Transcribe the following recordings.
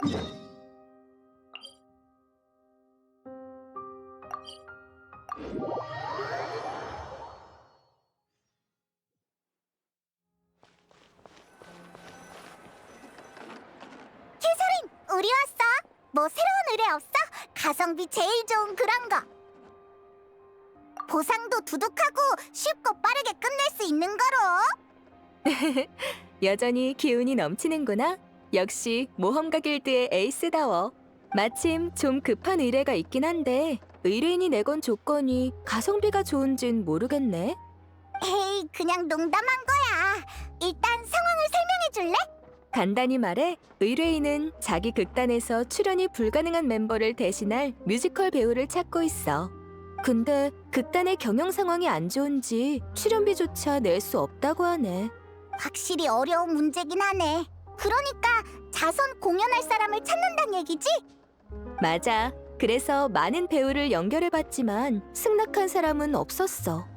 캐서린, 우리 왔어. 뭐 새로운 의뢰 없어? 가성비 제일 좋은 그런 거. 보상도 두둑하고 쉽고 빠르게 끝낼 수 있는 거로. 여전히 기운이 넘치는구나. 역시 모험가 길드의 에이스다워. 마침 좀 급한 의뢰가 있긴 한데 의뢰인이 내건 조건이 가성비가 좋은진 모르겠네. 에이, 그냥 농담한 거야. 일단 상황을 설명해 줄래? 간단히 말해 의뢰인은 자기 극단에서 출연이 불가능한 멤버를 대신할 뮤지컬 배우를 찾고 있어. 근데 극단의 경영 상황이 안 좋은지 출연비조차 낼 수 없다고 하네. 확실히 어려운 문제긴 하네. 그러니까 자선 공연할 사람을 찾는단 얘기지? 맞아. 그래서 많은 배우를 연결해봤지만 승낙한 사람은 없었어.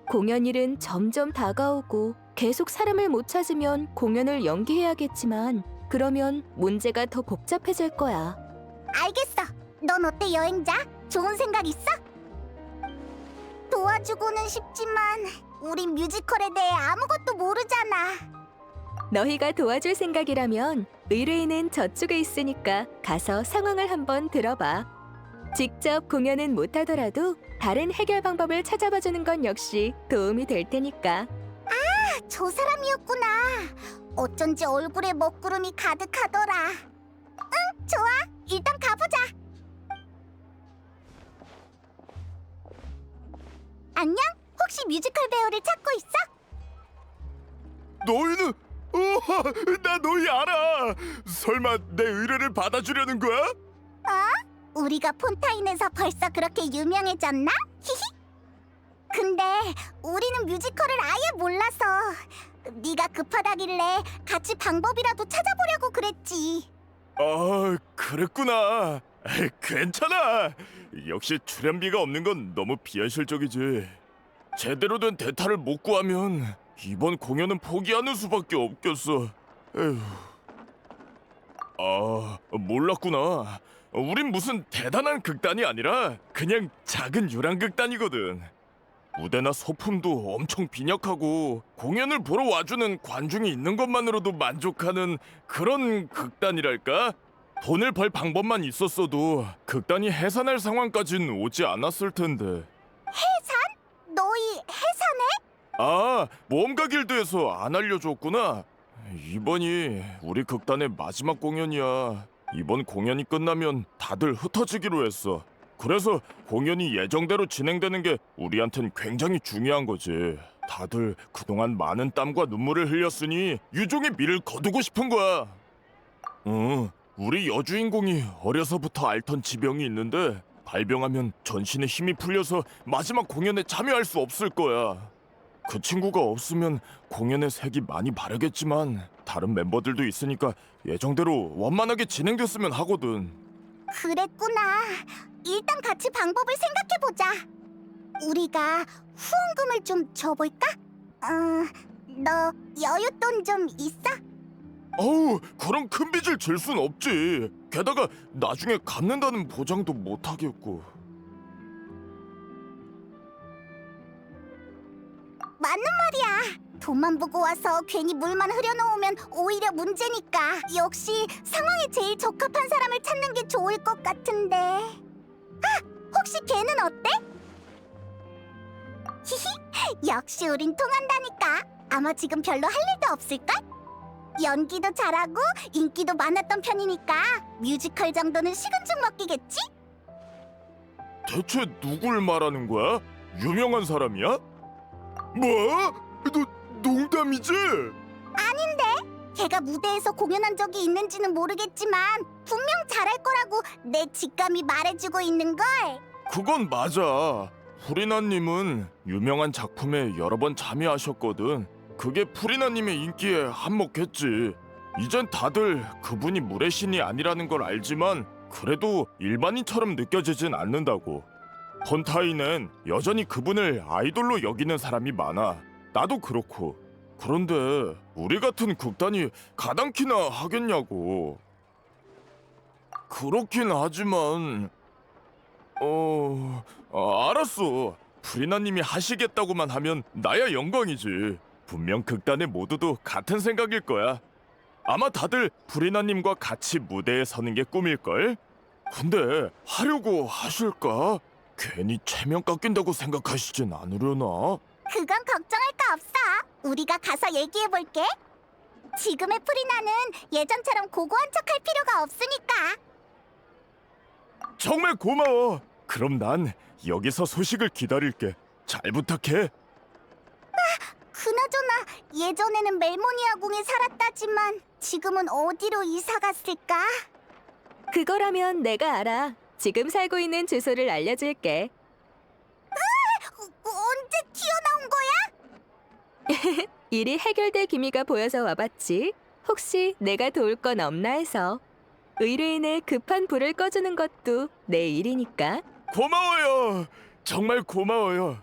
공연일은 점점 다가오고 계속 사람을 못 찾으면 공연을 연기해야겠지만 그러면 문제가 더 복잡해질 거야. 알겠어. 넌 어때, 여행자? 좋은 생각 있어? 도와주고는 싶지만 우린 뮤지컬에 대해 아무것도 모르잖아. 너희가 도와줄 생각이라면 의뢰인은 저쪽에 있으니까 가서 상황을 한번 들어봐. 직접 공연은 못하더라도 다른 해결 방법을 찾아봐주는 건 역시 도움이 될 테니까. 저 사람이었구나. 어쩐지 얼굴에 먹구름이 가득하더라. 응, 좋아. 일단 가보자. 안녕? 혹시 뮤지컬 배우를 찾고 있어? 너희는 나 너희 알아. 설마 내 의뢰를 받아주려는 거야? 우리가 폰타인에서 벌써 그렇게 유명해졌나? 히히. 근데 우리는 뮤지컬을 아예 몰라서 네가 급하다길래 같이 방법이라도 찾아보려고 그랬지. 아, 그랬구나. 괜찮아. 역시 출연비가 없는 건 너무 비현실적이지. 제대로 된 대타를 못 구하면 이번 공연은 포기하는 수밖에 없겠어. 에휴. 아, 몰랐구나. 우린 무슨 대단한 극단이 아니라 그냥 작은 유랑극단이거든. 무대나 소품도 엄청 빈약하고 공연을 보러 와주는 관중이 있는 것만으로도 만족하는 그런 극단이랄까? 돈을 벌 방법만 있었어도 극단이 해산할 상황까진 오지 않았을 텐데. 해산? 너희 해산해? 아, 모험가 길드에서 안 알려줬구나. 이번이 우리 극단의 마지막 공연이야. 이번 공연이 끝나면 다들 흩어지기로 했어. 그래서 공연이 예정대로 진행되는 게 우리한텐 굉장히 중요한 거지. 다들 그동안 많은 땀과 눈물을 흘렸으니 유종의 미를 거두고 싶은 거야. 우리 여주인공이 어려서부터 앓던 지병이 있는데 발병하면 전신에 힘이 풀려서 마지막 공연에 참여할 수 없을 거야. 그 친구가 없으면 공연의 색이 많이 바르겠지만 다른 멤버들도 있으니까 예정대로 원만하게 진행됐으면 하거든. 그랬구나. 일단 같이 방법을 생각해보자. 우리가 후원금을 좀 줘볼까? 너 여윳돈 좀 있어? 어우, 그런 큰 빚을 질 순 없지. 게다가 나중에 갚는다는 보장도 못 하겠고. 맞는 말이야. 돈만 보고 와서 괜히 물만 흐려놓으면 오히려 문제니까. 역시 상황에 제일 적합한 사람을 찾는 게 좋을 것 같은데. 혹시 걔는 어때? 히히, 역시 우린 통한다니까. 아마 지금 별로 할 일도 없을걸? 연기도 잘하고 인기도 많았던 편이니까 뮤지컬 정도는 식은 죽 먹기겠지? 대체 누굴 말하는 거야? 유명한 사람이야? 뭐? 농담이지? 걔가 무대에서 공연한 적이 있는지는 모르겠지만 분명 잘할 거라고 내 직감이 말해주고 있는걸. 그건 맞아. 프리나님은 유명한 작품에 여러 번 참여하셨거든. 그게 프리나님의 인기에 한몫했지. 이젠 다들 그분이 물의 신이 아니라는 걸 알지만 그래도 일반인처럼 느껴지진 않는다고. 폰타인엔 여전히 그분을 아이돌로 여기는 사람이 많아. 나도 그렇고. 그런데 우리 같은 극단이 가당키나 하겠냐고. 그렇긴 하지만 알았어. 프리나님이 하시겠다고만 하면 나야 영광이지. 분명 극단의 모두도 같은 생각일 거야. 아마 다들 프리나님과 같이 무대에 서는 게 꿈일걸? 근데 하려고 하실까? 괜히 체면 깎인다고 생각하시진 않으려나? 그건 걱정할 거 없어. 우리가 가서 얘기해볼게. 지금의 프리나는 예전처럼 고고한 척할 필요가 없으니까. 정말 고마워. 그럼 난 여기서 소식을 기다릴게. 잘 부탁해. 그나저나 예전에는 멜모니아 궁에 살았다지만 지금은 어디로 이사 갔을까? 그거라면 내가 알아. 지금 살고 있는 주소를 알려줄게. 언제 튀어나온 거야? 일이 해결될 기미가 보여서 와봤지. 혹시 내가 도울 건 없나 해서. 의뢰인의 급한 불을 꺼주는 것도 내 일이니까. 고마워요. 정말 고마워요.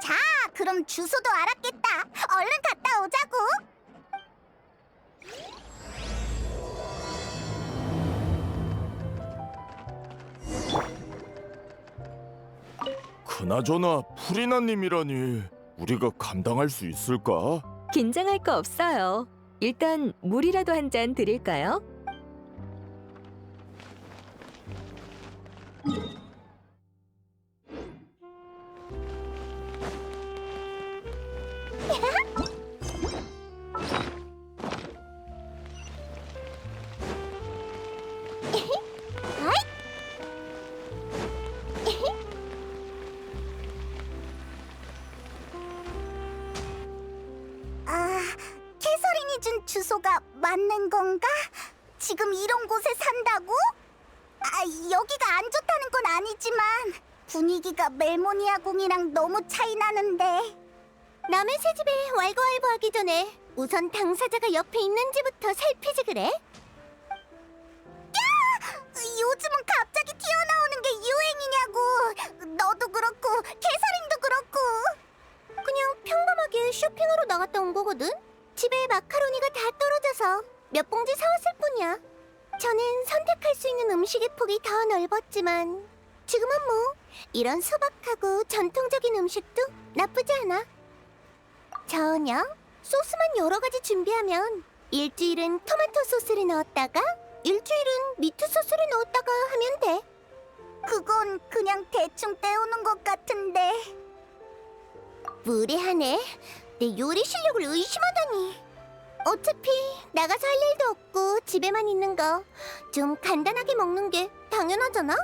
자, 그럼 주소도 알았겠다. 얼른 갔다 오자고. 그나저나 프리나님이라니 우리가 감당할 수 있을까? 긴장할 거 없어요. 일단 물이라도 한 잔 드릴까요? 아, 캐서린이 준 주소가 맞는 건가? 지금 이런 곳에 산다고? 아, 여기가 안 좋다는 건 아니지만 분위기가 멜모니아 궁이랑 너무 차이 나는데. 남의 새 집에 왈가왈부하기 전에 우선 당사자가 옆에 있는지부터 살피지 그래? 야! 요즘은 갑자기 튀어나오는 게 유행이냐고. 너도 그렇고 캐서린도 그렇고. 그냥 평범하게 쇼핑하러 나갔다 온 거거든? 집에 마카로니가 다 떨어져서 몇 봉지 사왔을 뿐이야. 저는 선택할 수 있는 음식의 폭이 더 넓었지만 지금은 뭐 이런 소박하고 전통적인 음식도 나쁘지 않아. 저녁? 소스만 여러 가지 준비하면 일주일은 토마토 소스를 넣었다가 일주일은 미트 소스를 넣었다가 하면 돼. 그건 그냥 대충 때우는 것 같은데. 무례하네. 내 요리 실력을 의심하다니. 어차피 나가서 할 일도 없고 집에만 있는 거 좀 간단하게 먹는 게 당연하잖아?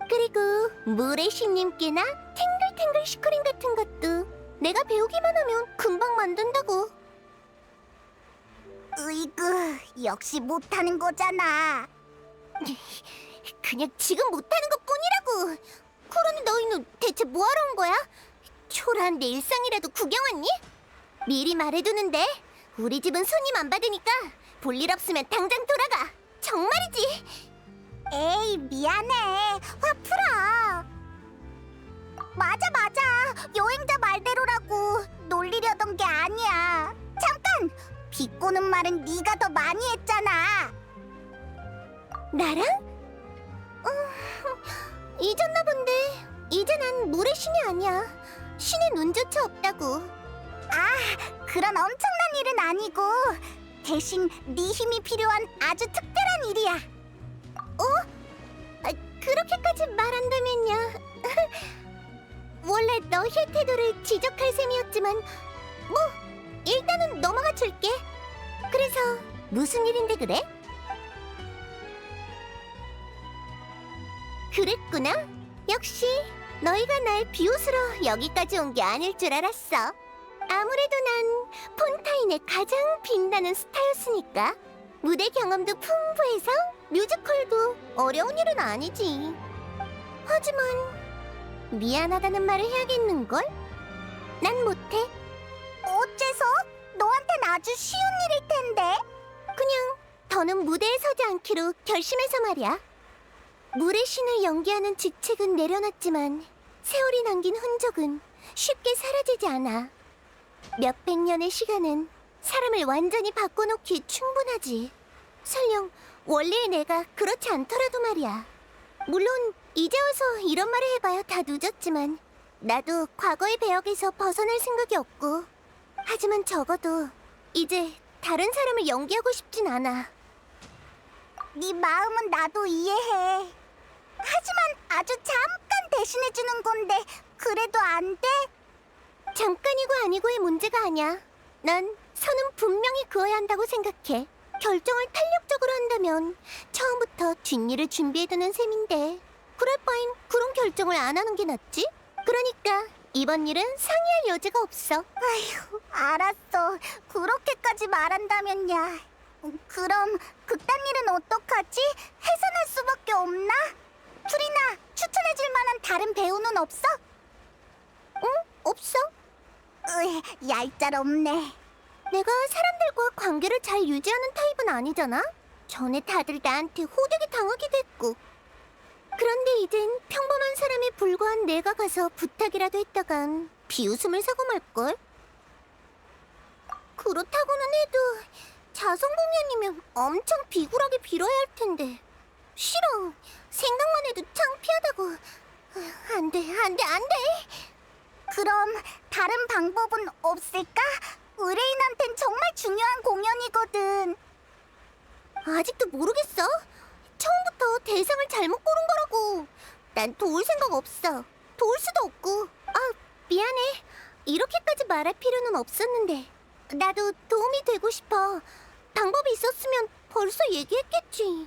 그리고 무례신님께나 탱글탱글 슈크림 같은 것도 내가 배우기만 하면 금방 만든다고. 으이그, 역시 못하는 거잖아. 그냥 지금 못하는 것뿐이라고. 그러니 너희는 대체 뭐하러 온 거야? 초라한 내 일상이라도 구경 왔니? 미리 말해두는데 우리 집은 손님 안 받으니까 볼일 없으면 당장 돌아가. 정말이지. 에이, 미안해. 화 풀어. 맞아. 여행자 말대로라고. 놀리려던 게 아니야. 잠깐! 비꼬는 말은 네가 더 많이 했잖아. 나랑? 잊었나 본데 이제 난 물의 신이 아니야. 신의 눈조차 없다고. 아, 그런 엄청난 일은 아니고 대신 네 힘이 필요한 아주 특별한 일이야. 아, 그렇게까지 말한다면요. 원래 너의 태도를 지적할 셈이었지만 뭐 일단은 넘어가 줄게. 그래서 무슨 일인데 그래? 그랬구나. 역시 너희가 날 비웃으러 여기까지 온 게 아닐 줄 알았어. 아무래도 난 폰타인의 가장 빛나는 스타였으니까. 무대 경험도 풍부해서 뮤지컬도 어려운 일은 아니지. 하지만 미안하다는 말을 해야겠는걸? 난 못해. 어째서? 너한텐 아주 쉬운 일일 텐데. 그냥 더는 무대에 서지 않기로 결심해서 말이야. 물의 신을 연기하는 직책은 내려놨지만 세월이 남긴 흔적은 쉽게 사라지지 않아. 몇백 년의 시간은 사람을 완전히 바꿔놓기에 충분하지. 설령 원래 내가 그렇지 않더라도 말이야. 물론 이제 와서 이런 말을 해봐야 다 늦었지만 나도 과거의 배역에서 벗어날 생각이 없고, 하지만 적어도 이제 다른 사람을 연기하고 싶진 않아. 네 마음은 나도 이해해. 하지만 아주 잠깐 대신해주는 건데 그래도 안 돼? 잠깐이고 아니고의 문제가 아니야. 난 선은 분명히 그어야 한다고 생각해. 결정을 탄력적으로 한다면 처음부터 뒷일을 준비해두는 셈인데, 그럴 바엔 그런 결정을 안 하는 게 낫지? 그러니까 이번 일은 상의할 여지가 없어. 아휴, 알았어. 그렇게까지 말한다면야. 그럼 그딴 일은 어떡하지? 해산할 수밖에 없나? 프리나, 추천해줄 만한 다른 배우는 없어? 응? 없어? 얄짤없네. 내가 사람들과 관계를 잘 유지하는 타입은 아니잖아? 전에 다들 나한테 호되게 당하기도 했고. 그런데 이젠 평범한 사람에 불과한 내가 가서 부탁이라도 했다간 비웃음을 사고 말걸? 그렇다고는 해도 자성공연이면 엄청 비굴하게 빌어야 할 텐데. 싫어. 생각만 해도 창피하다고. 안 돼, 안 돼, 안 돼. 그럼 다른 방법은 없을까? 의뢰인한텐 정말 중요한 공연이거든. 아직도 모르겠어. 처음부터 대상을 잘못 고른 거라고. 난 도울 생각 없어. 도울 수도 없고. 아, 미안해. 이렇게까지 말할 필요는 없었는데. 나도 도움이 되고 싶어. 방법이 있었으면 벌써 얘기했겠지.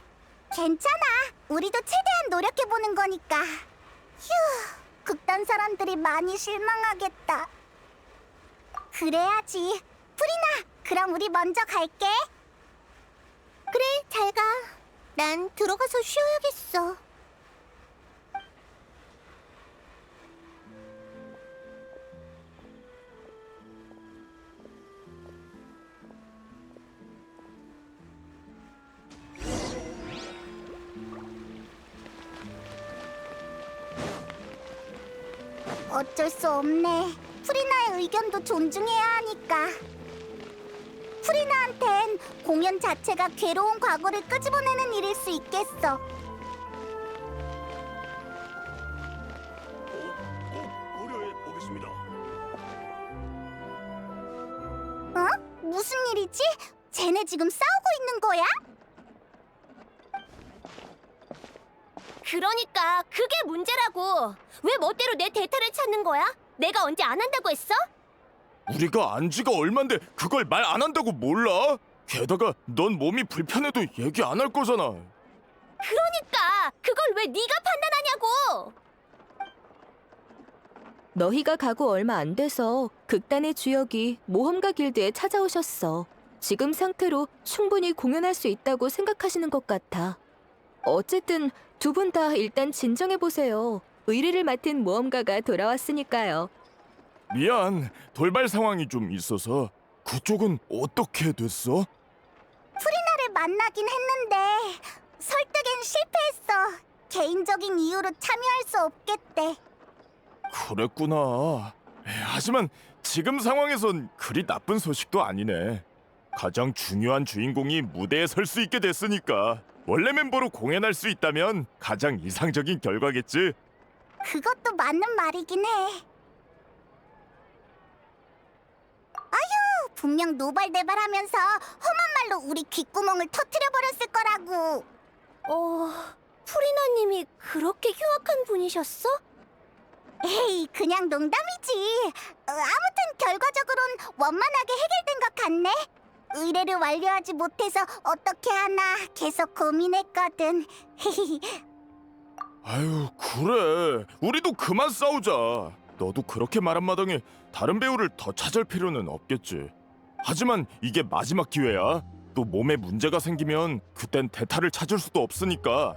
괜찮아. 우리도 최대한 노력해보는 거니까. 휴, 극단 사람들이 많이 실망하겠다. 그래야지. 프리나, 그럼 우리 먼저 갈게. 그래, 잘 가. 난 들어가서 쉬어야겠어. 어쩔 수 없네. 프리나의 의견도 존중해야 하니까. 프리나한텐 공연 자체가 괴로운 과거를 끄집어내는 일일 수 있겠어. 고려해 보겠습니다. 어? 무슨 일이지? 쟤네 지금 싸우고 있는 거야? 그러니까 그게 문제라고. 왜 멋대로 내 대타를 찾는 거야? 내가 언제 안 한다고 했어? 우리가 안 지가 얼만데 그걸 말 안 한다고 몰라? 게다가 넌 몸이 불편해도 얘기 안 할 거잖아. 그러니까 그걸 왜 네가 판단하냐고. 너희가 가고 얼마 안 돼서 극단의 주역이 모험가 길드에 찾아오셨어. 지금 상태로 충분히 공연할 수 있다고 생각하시는 것 같아. 어쨌든 두 분 다 일단 진정해보세요. 의뢰를 맡은 모험가가 돌아왔으니까요. 미안, 돌발 상황이 좀 있어서. 그쪽은 어떻게 됐어? 프리나를 만나긴 했는데 설득엔 실패했어. 개인적인 이유로 참여할 수 없겠대. 그랬구나. 하지만 지금 상황에선 그리 나쁜 소식도 아니네. 가장 중요한 주인공이 무대에 설 수 있게 됐으니까 원래 멤버로 공연할 수 있다면 가장 이상적인 결과겠지. 그것도 맞는 말이긴 해. 아휴, 분명 노발대발하면서 험한 말로 우리 귓구멍을 터뜨려버렸을 거라고. 프리나님이 그렇게 흉악한 분이셨어? 에이, 그냥 농담이지. 아무튼 결과적으로는 원만하게 해결된 것 같네. 의뢰를 완료하지 못해서 어떻게 하나 계속 고민했거든. 아유, 그래. 우리도 그만 싸우자. 너도 그렇게 말한 마당에 다른 배우를 더 찾을 필요는 없겠지. 하지만 이게 마지막 기회야. 또 몸에 문제가 생기면 그땐 대타를 찾을 수도 없으니까.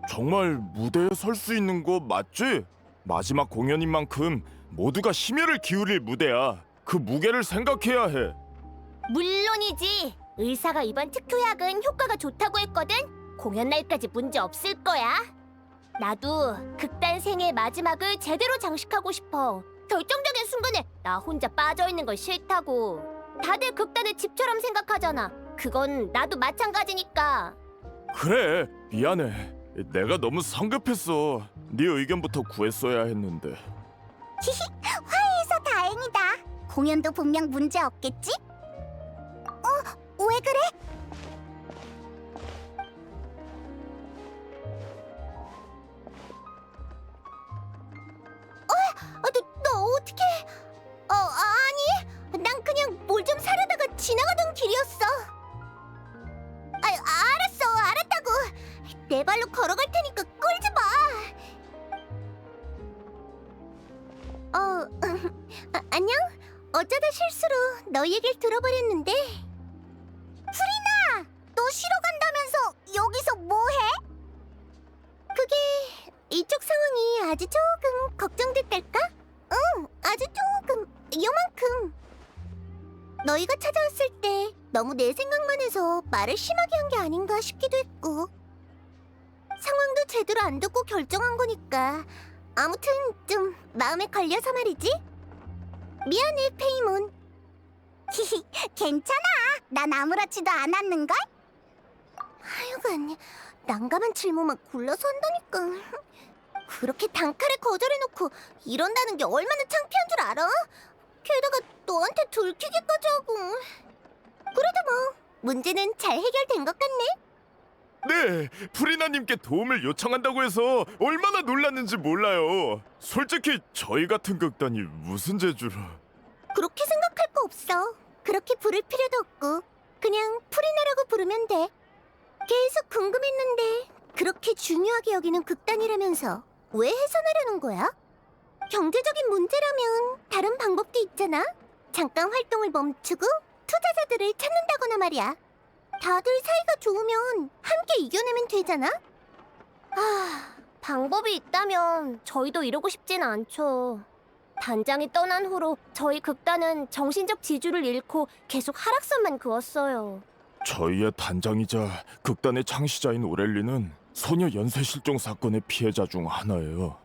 정말 무대에 설 수 있는 거 맞지? 마지막 공연인 만큼 모두가 심혈을 기울일 무대야. 그 무게를 생각해야 해. 물론이지. 의사가 이번 특효약은 효과가 좋다고 했거든. 공연 날까지 문제 없을 거야. 나도 극단 생의 마지막을 제대로 장식하고 싶어. 결정적인 순간에 나 혼자 빠져있는 건 싫다고. 다들 극단을 집처럼 생각하잖아. 그건 나도 마찬가지니까. 그래, 미안해. 내가 너무 성급했어. 네 의견부터 구했어야 했는데. 화해해서 다행이다. 공연도 분명 문제 없겠지? 왜 그래? 너 어떻게? 아니, 난 그냥 뭘 좀 사려다가 지나가던 길이었어. 알았다고. 내 발로 걸어갈 테니까 끌지 마. 안녕? 어쩌다 실수로 너 얘기를 들어버렸는데. 프리나! 너 쉬러 간다면서 여기서 뭐해? 그게 이쪽 상황이 아주 조금 걱정됐달까? 응, 아주 조금, 요만큼. 너희가 찾아왔을 때 너무 내 생각만 해서 말을 심하게 한 게 아닌가 싶기도 했고. 상황도 제대로 안 듣고 결정한 거니까 아무튼 좀 마음에 걸려서 말이지. 미안해, 페이몬. 괜찮아. 난 아무렇지도 않았는걸? 하여간 난감한 질문만 굴러서 한다니까. 그렇게 단칼에 거절해놓고 이런다는 게 얼마나 창피한 줄 알아? 게다가 너한테 들키기까지 하고. 그래도 뭐 문제는 잘 해결된 것 같네. 네, 프리나님께 도움을 요청한다고 해서 얼마나 놀랐는지 몰라요. 솔직히 저희 같은 극단이 무슨 재주로. 그렇게 생각할 거 없어. 그렇게 부를 필요도 없고 그냥 프리나라고 부르면 돼. 계속 궁금했는데 그렇게 중요하게 여기는 극단이라면서 왜 해산하려는 거야? 경제적인 문제라면 다른 방법도 있잖아. 잠깐 활동을 멈추고 투자자들을 찾는다거나 말이야. 다들 사이가 좋으면 함께 이겨내면 되잖아. 방법이 있다면 저희도 이러고 싶진 않죠. 단장이 떠난 후로 저희 극단은 정신적 지주를 잃고 계속 하락선만 그었어요. 저희의 단장이자 극단의 창시자인 오렐리는 소녀 연쇄 실종 사건의 피해자 중 하나예요.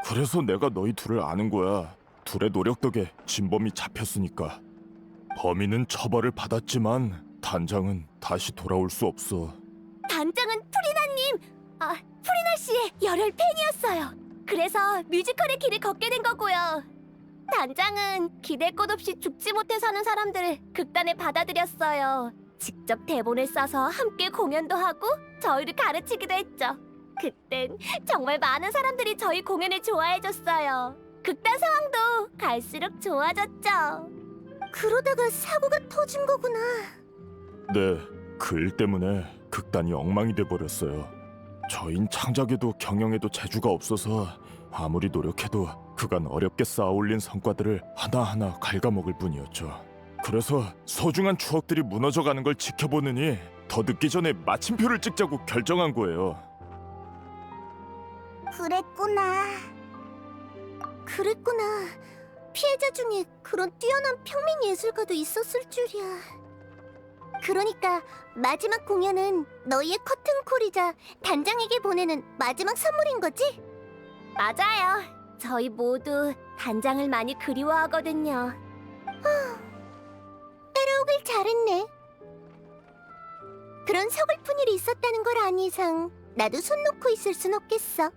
그래서 내가 너희 둘을 아는 거야. 둘의 노력 덕에 진범이 잡혔으니까. 범인은 처벌을 받았지만 단장은 다시 돌아올 수 없어. 단장은 프리나 씨의 열혈 팬이었어요. 그래서 뮤지컬의 길을 걷게 된 거고요. 단장은 기댈 것 없이 죽지 못해 사는 사람들을 극단에 받아들였어요. 직접 대본을 써서 함께 공연도 하고 저희를 가르치기도 했죠. 그땐 정말 많은 사람들이 저희 공연을 좋아해줬어요. 극단 상황도 갈수록 좋아졌죠. 그러다가 사고가 터진 거구나. 네, 그 일 때문에 극단이 엉망이 돼버렸어요. 저흰 창작에도 경영에도 재주가 없어서 아무리 노력해도 그간 어렵게 쌓아올린 성과들을 하나하나 갉아먹을 뿐이었죠. 그래서 소중한 추억들이 무너져가는 걸 지켜보느니 더 늦기 전에 마침표를 찍자고 결정한 거예요. 그랬구나. 피해자 중에 그런 뛰어난 평민 예술가도 있었을 줄이야. 그러니까 마지막 공연은 너희의 커튼콜이자 단장에게 보내는 마지막 선물인 거지? 맞아요. 저희 모두 단장을 많이 그리워하거든요. 따라오길 잘했네. 그런 서글픈 일이 있었다는 걸 안 이상 나도 손 놓고 있을 순 없겠어.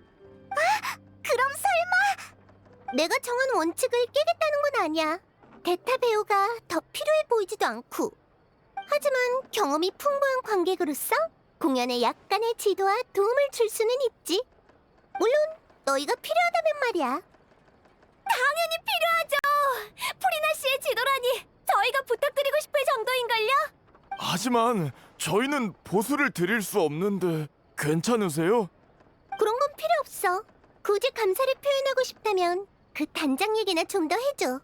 그럼 설마 내가 정한 원칙을 깨겠다는 건 아니야. 대타 배우가 더 필요해 보이지도 않고. 하지만 경험이 풍부한 관객으로서 공연에 약간의 지도와 도움을 줄 수는 있지. 물론 너희가 필요하다면 말이야. 당연히 필요하죠. 프리나 씨의 지도라니 저희가 부탁드리고 싶을 정도인걸요? 하지만 저희는 보수를 드릴 수 없는데 괜찮으세요? 그런 건 필요 없어. 굳이 감사를 표현하고 싶다면 그 단장 얘기나 좀 더 해줘.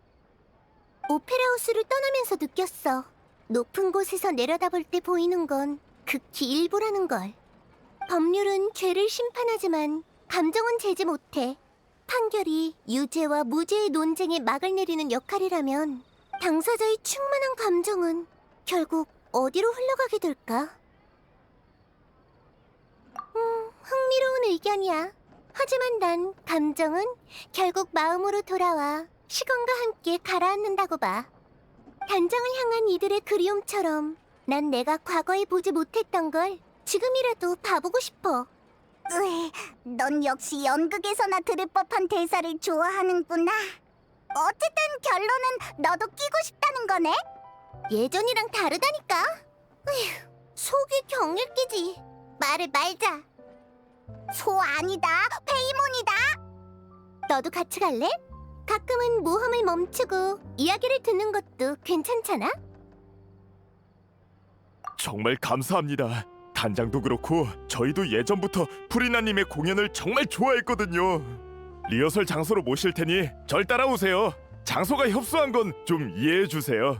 오페라 하우스를 떠나면서 느꼈어. 높은 곳에서 내려다볼 때 보이는 건 극히 일부라는 걸. 법률은 죄를 심판하지만 감정은 제지 못해. 판결이 유죄와 무죄의 논쟁에 막을 내리는 역할이라면 당사자의 충만한 감정은 결국 어디로 흘러가게 될까? 흥미로운 의견이야. 하지만 난 감정은 결국 마음으로 돌아와 시간과 함께 가라앉는다고 봐. 단장을 향한 이들의 그리움처럼 난 내가 과거에 보지 못했던 걸 지금이라도 봐보고 싶어. 넌 역시 연극에서나 들을 법한 대사를 좋아하는구나. 어쨌든 결론은 너도 끼고 싶다는 거네? 예전이랑 다르다니까. 속이 경일 끼지. 말을 말자. 소 아니다. 페이몬이다. 너도 같이 갈래? 가끔은 모험을 멈추고 이야기를 듣는 것도 괜찮잖아? 정말 감사합니다. 단장도 그렇고 저희도 예전부터 프리나님의 공연을 정말 좋아했거든요. 리허설 장소로 모실 테니 절 따라오세요. 장소가 협소한 건 좀 이해해 주세요.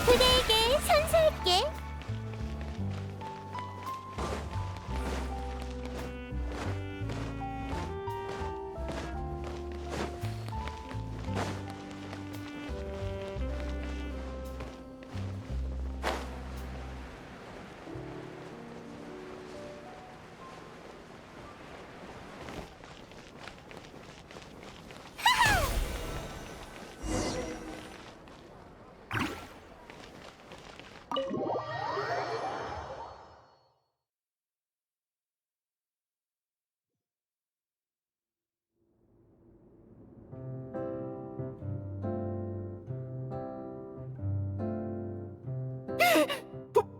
그대에게 선사할게.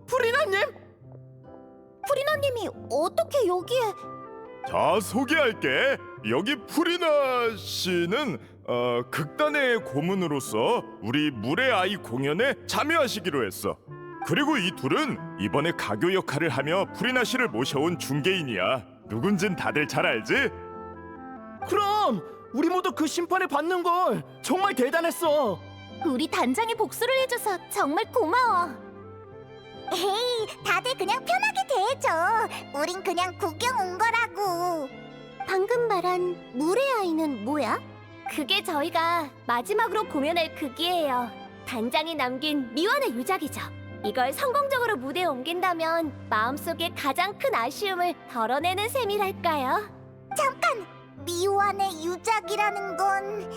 프리나님? 프리나님이 어떻게 여기에? 자, 소개할게. 여기 프리나 씨는 극단의 고문으로서 우리 물의 아이 공연에 참여하시기로 했어. 그리고 이 둘은 이번에 가교 역할을 하며 프리나 씨를 모셔온 중개인이야. 누군진 다들 잘 알지? 그럼 우리 모두 그 심판을 받는 걸 정말 대단했어. 우리 단장이 복수를 해줘서 정말 고마워. 에이, 다들 그냥 편하게 대해줘. 우린 그냥 구경 온 거라고. 방금 말한 물의 아이는 뭐야? 그게 저희가 마지막으로 공연할 극이에요. 단장이 남긴 미완의 유작이죠. 이걸 성공적으로 무대에 옮긴다면 마음속에 가장 큰 아쉬움을 덜어내는 셈이랄까요? 미완의 유작이라는 건...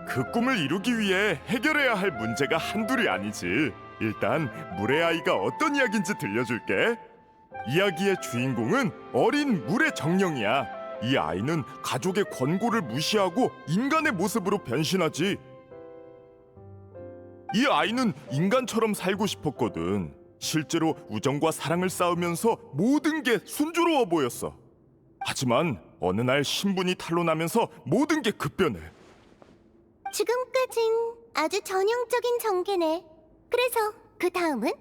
그 꿈을 이루기 위해 해결해야 할 문제가 한둘이 아니지. 일단 물의 아이가 어떤 이야기인지 들려줄게. 이야기의 주인공은 어린 물의 정령이야. 이 아이는 가족의 권고를 무시하고 인간의 모습으로 변신하지. 이 아이는 인간처럼 살고 싶었거든. 실제로 우정과 사랑을 쌓으면서 모든 게 순조로워 보였어. 하지만 어느 날 신분이 탄로나면서 모든 게 급변해. 지금까진 아주 전형적인 전개네. 그래서 그 다음은?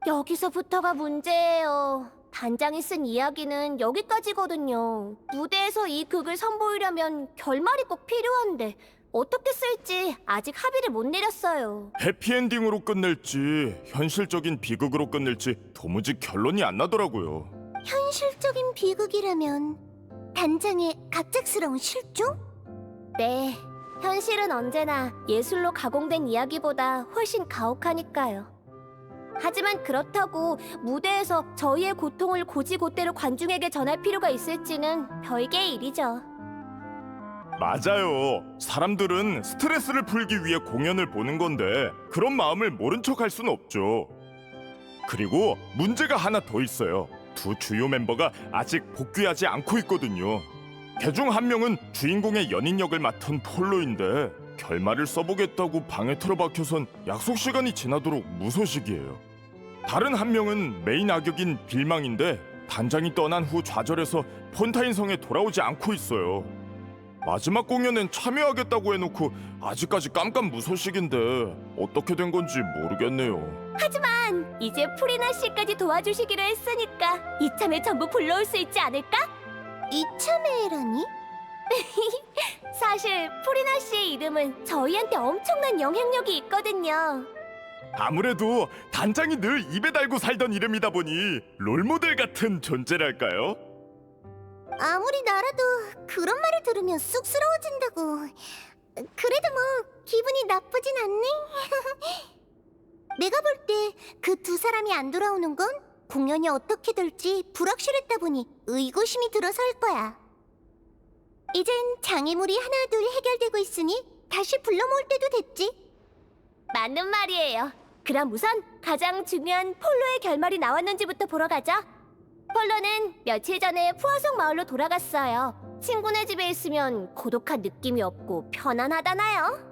여기서부터가 문제예요. 단장이 쓴 이야기는 여기까지거든요. 무대에서 이 극을 선보이려면 결말이 꼭 필요한데 어떻게 쓸지 아직 합의를 못 내렸어요. 해피엔딩으로 끝낼지 현실적인 비극으로 끝낼지 도무지 결론이 안 나더라고요. 현실적인 비극이라면 단장의 갑작스러운 실종? 네, 현실은 언제나 예술로 가공된 이야기보다 훨씬 가혹하니까요. 하지만 그렇다고 무대에서 저희의 고통을 고지고대로 관중에게 전할 필요가 있을지는 별개의 일이죠. 맞아요. 사람들은 스트레스를 풀기 위해 공연을 보는 건데 그런 마음을 모른 척 할 수는 없죠. 그리고 문제가 하나 더 있어요. 두 주요 멤버가 아직 복귀하지 않고 있거든요. 그중 한 명은 주인공의 연인 역을 맡은 폴로인데 결말을 써보겠다고 방에 틀어박혀선 약속 시간이 지나도록 무소식이에요. 다른 한 명은 메인 악역인 빌망인데 단장이 떠난 후 좌절해서 폰타인 성에 돌아오지 않고 있어요. 마지막 공연엔 참여하겠다고 해놓고 아직까지 깜깜무소식인데 어떻게 된 건지 모르겠네요. 하지만 이제 프리나 씨까지 도와주시기로 했으니까 이참에 전부 불러올 수 있지 않을까? 이참에라니? 사실 프리나 씨의 이름은 저희한테 엄청난 영향력이 있거든요. 아무래도 단장이 늘 입에 달고 살던 이름이다 보니 롤모델 같은 존재랄까요? 아무리 나라도 그런 말을 들으면 쑥스러워진다고. 그래도 뭐 기분이 나쁘진 않네. 내가 볼 때 그 두 사람이 안 돌아오는 건 공연이 어떻게 될지 불확실했다 보니 의구심이 들어서일 거야. 이젠 장애물이 하나둘 해결되고 있으니 다시 불러 모을 때도 됐지. 맞는 말이에요. 그럼 우선 가장 중요한 폴로의 결말이 나왔는지부터 보러 가죠. 폴로는 며칠 전에 푸아송 마을로 돌아갔어요. 친구네 집에 있으면 고독한 느낌이 없고 편안하잖아요.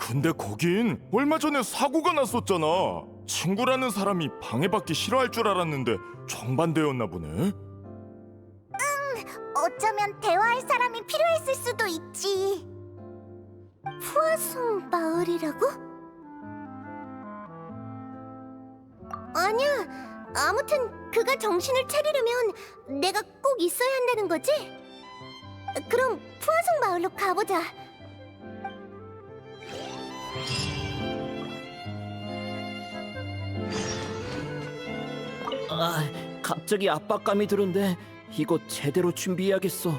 근데 거긴 얼마 전에 사고가 났었잖아. 친구라는 사람이 방해받기 싫어할 줄 알았는데 정반대였나 보네. 어쩌면 대화할 사람이 필요했을 수도 있지. 푸아송 마을이라고? 아니야. 아무튼 그가 정신을 차리려면 내가 꼭 있어야 한다는 거지? 그럼 푸아송 마을로 가보자. 아, 갑자기 압박감이 드는데 이거 제대로 준비해야겠어.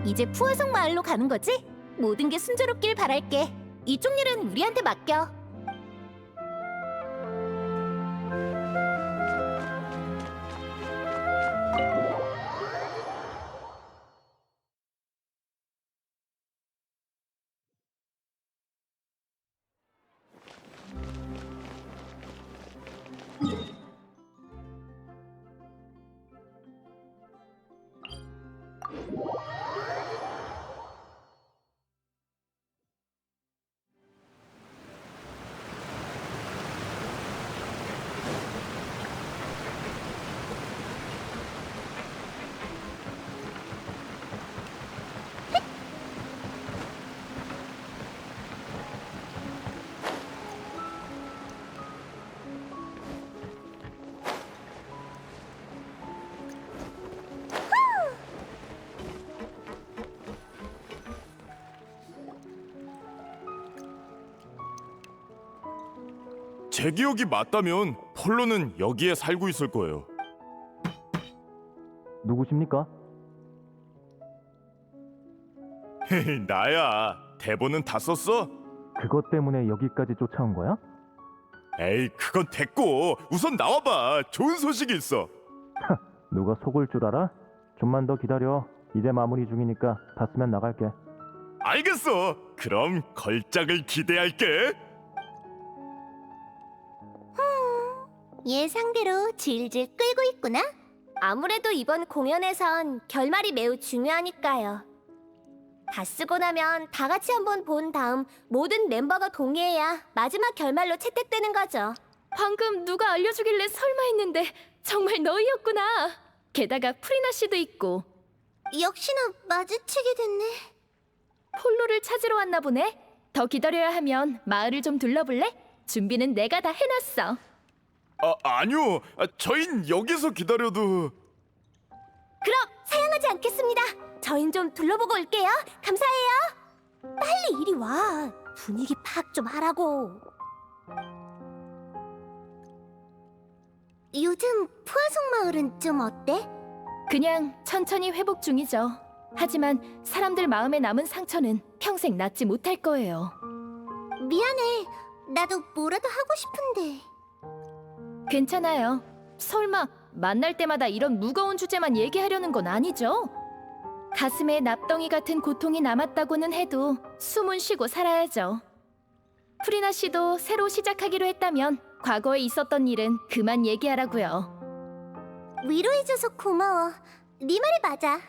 이제 푸아송 마을로 가는 거지? 모든 게 순조롭길 바랄게. 이쪽 일은 우리한테 맡겨. 제 기억이 맞다면 폴로는 여기에 살고 있을 거예요. 누구십니까? 나야. 대본은 다 썼어? 그것 때문에 여기까지 쫓아온 거야? 에이, 그건 됐고 우선 나와봐. 좋은 소식이 있어. 누가 속을 줄 알아? 좀만 더 기다려. 이제 마무리 중이니까 다 쓰면 나갈게. 알겠어. 그럼 걸작을 기대할게. 예상대로 질질 끌고 있구나. 아무래도 이번 공연에선 결말이 매우 중요하니까요. 다 쓰고 나면 다 같이 한번 본 다음 모든 멤버가 동의해야 마지막 결말로 채택되는 거죠. 방금 누가 알려주길래 설마 했는데 정말 너희였구나. 게다가 프리나 씨도 있고. 역시나 마주치게 됐네. 폴로를 찾으러 왔나 보네. 더 기다려야 하면 마을을 좀 둘러볼래? 준비는 내가 다 해놨어. 아니요. 저흰 여기서 기다려도. 그럼 사양하지 않겠습니다. 저흰 좀 둘러보고 올게요. 감사해요. 빨리 이리 와. 분위기 파악 좀 하라고. 요즘 푸아송 마을은 좀 어때? 그냥 천천히 회복 중이죠. 하지만 사람들 마음에 남은 상처는 평생 낫지 못할 거예요. 미안해. 나도 뭐라도 하고 싶은데. 괜찮아요. 설마 만날 때마다 이런 무거운 주제만 얘기하려는 건 아니죠? 가슴에 납덩이 같은 고통이 남았다고는 해도 숨은 쉬고 살아야죠. 프리나 씨도 새로 시작하기로 했다면 과거에 있었던 일은 그만 얘기하라고요. 위로해줘서 고마워. 네 말이 맞아.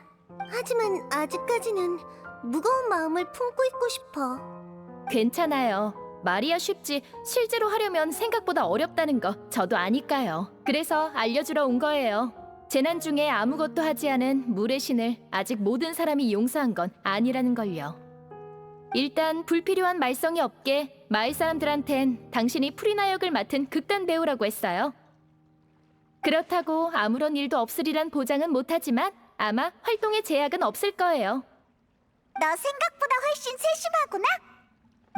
하지만 아직까지는 무거운 마음을 품고 있고 싶어. 괜찮아요. 말이야 쉽지 실제로 하려면 생각보다 어렵다는 거 저도 아니까요. 그래서 알려주러 온 거예요. 재난 중에 아무것도 하지 않은 물의 신을 아직 모든 사람이 용서한 건 아니라는 걸요. 일단 불필요한 말썽이 없게 마을 사람들한텐 당신이 프리나 역을 맡은 극단 배우라고 했어요. 그렇다고 아무런 일도 없으리란 보장은 못하지만 아마 활동에 제약은 없을 거예요. 너 생각보다 훨씬 세심하구나.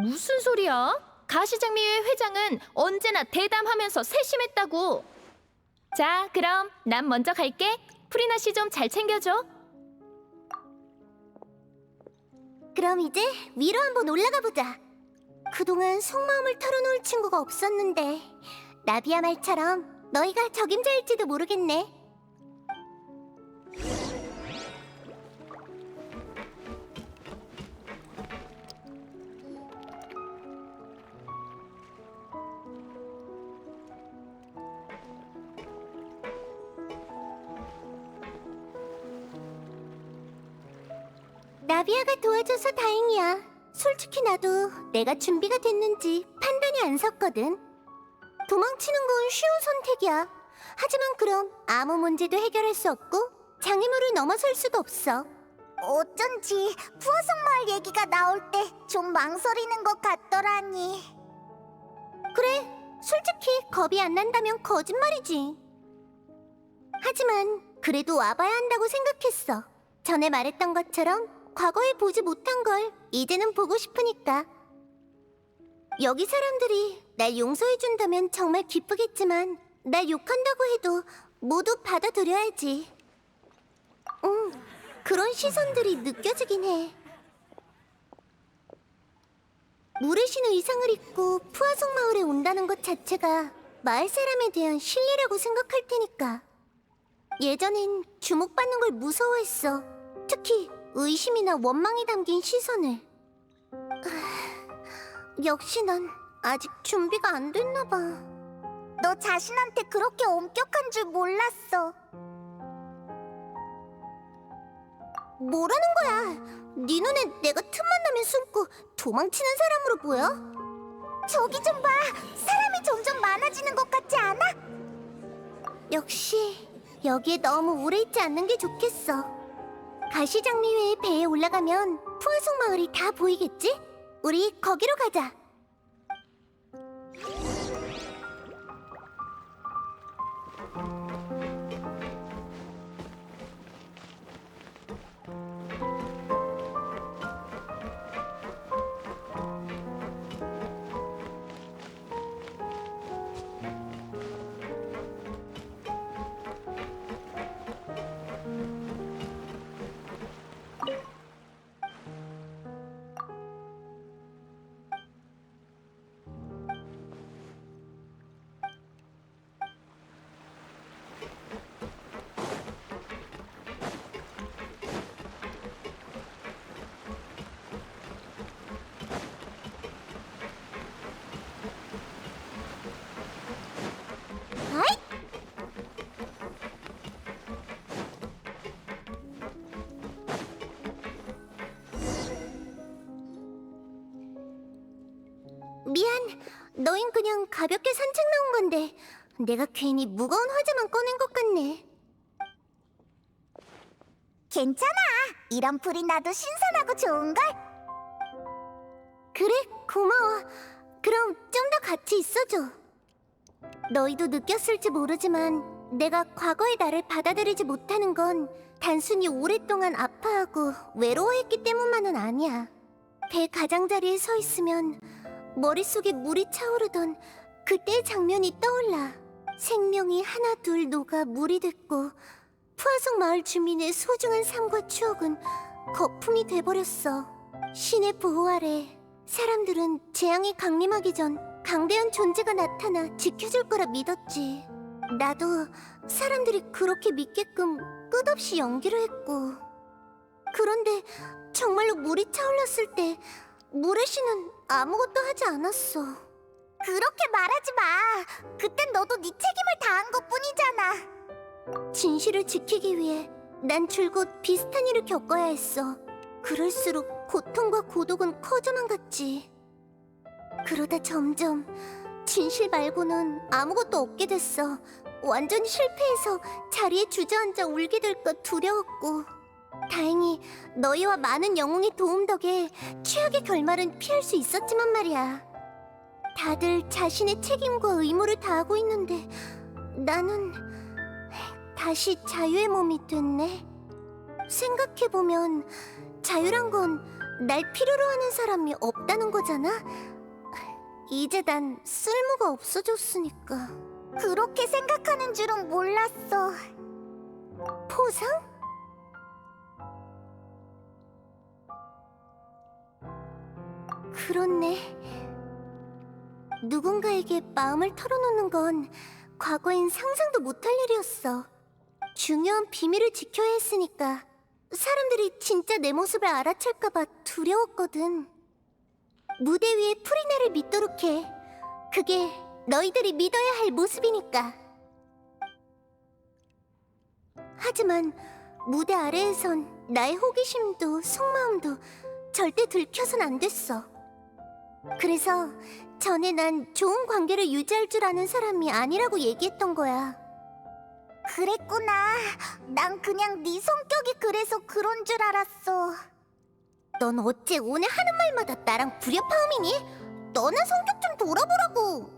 무슨 소리야? 가시장미회 회장은 언제나 대담하면서 세심했다고. 자, 그럼 난 먼저 갈게. 프리나 씨 좀 잘 챙겨줘. 그럼 이제 위로 한번 올라가 보자. 그동안 속마음을 털어놓을 친구가 없었는데 나비야 말처럼 너희가 적임자일지도 모르겠네. 나비야가 도와줘서 다행이야. 솔직히 나도 내가 준비가 됐는지 판단이 안 섰거든. 도망치는 건 쉬운 선택이야. 하지만 그럼 아무 문제도 해결할 수 없고 장애물을 넘어설 수도 없어. 어쩐지 푸어성마을 얘기가 나올 때 좀 망설이는 것 같더라니. 그래, 솔직히 겁이 안 난다면 거짓말이지. 하지만 그래도 와봐야 한다고 생각했어. 전에 말했던 것처럼 과거에 보지 못한 걸 이제는 보고 싶으니까. 여기 사람들이 날 용서해준다면 정말 기쁘겠지만 날 욕한다고 해도 모두 받아들여야지. 그런 시선들이 느껴지긴 해. 물에 신 의상을 입고 푸아송 마을에 온다는 것 자체가 마을 사람에 대한 신뢰라고 생각할 테니까. 예전엔 주목받는 걸 무서워했어. 특히 의심이나 원망이 담긴 시선을. 역시 난 아직 준비가 안 됐나 봐. 너 자신한테 그렇게 엄격한 줄 몰랐어. 뭐라는 거야? 네 눈에 내가 틈만 나면 숨고 도망치는 사람으로 보여? 저기 좀 봐. 사람이 점점 많아지는 것 같지 않아? 역시 여기에 너무 오래 있지 않는 게 좋겠어. 가시장미회의 배에 올라가면 푸아송 마을이 다 보이겠지? 우리 거기로 가자. 미안, 너흰 그냥 가볍게 산책 나온 건데 내가 괜히 무거운 화제만 꺼낸 것 같네. 괜찮아. 이런 풀이 나도 신선하고 좋은걸? 그래, 고마워. 그럼 좀 더 같이 있어줘. 너희도 느꼈을지 모르지만 내가 과거의 나를 받아들이지 못하는 건 단순히 오랫동안 아파하고 외로워했기 때문만은 아니야. 배 가장자리에 서 있으면 머릿속에 물이 차오르던 그때의 장면이 떠올라. 생명이 하나 둘 녹아 물이 됐고 푸아송 마을 주민의 소중한 삶과 추억은 거품이 돼버렸어. 신의 보호 아래 사람들은 재앙이 강림하기 전 강대한 존재가 나타나 지켜줄 거라 믿었지. 나도 사람들이 그렇게 믿게끔 끝없이 연기를 했고. 그런데 정말로 물이 차올랐을 때 물의 신은 아무것도 하지 않았어. 그렇게 말하지 마. 그땐 너도 네 책임을 다한 것뿐이잖아. 진실을 지키기 위해 난 줄곧 비슷한 일을 겪어야 했어. 그럴수록 고통과 고독은 커져만 갔지. 그러다 점점 진실 말고는 아무것도 없게 됐어. 완전히 실패해서 자리에 주저앉아 울게 될까 두려웠고. 다행히 너희와 많은 영웅의 도움 덕에 최악의 결말은 피할 수 있었지만 말이야. 다들 자신의 책임과 의무를 다하고 있는데 나는 다시 자유의 몸이 됐네. 생각해보면 자유란 건 날 필요로 하는 사람이 없다는 거잖아. 이제 난 쓸모가 없어졌으니까. 그렇게 생각하는 줄은 몰랐어. 포상? 그렇네. 누군가에게 마음을 털어놓는 건 과거엔 상상도 못할 일이었어. 중요한 비밀을 지켜야 했으니까 사람들이 진짜 내 모습을 알아챌까봐 두려웠거든. 무대 위에 프리나를 믿도록 해. 그게 너희들이 믿어야 할 모습이니까. 하지만 무대 아래에선 나의 호기심도 속마음도 절대 들켜선 안 됐어. 그래서 전에 난 좋은 관계를 유지할 줄 아는 사람이 아니라고 얘기했던 거야. 그랬구나. 난 그냥 네 성격이 그래서 그런 줄 알았어. 넌 어째 오늘 하는 말마다 나랑 불협화음이니? 너나 성격 좀 돌아보라고.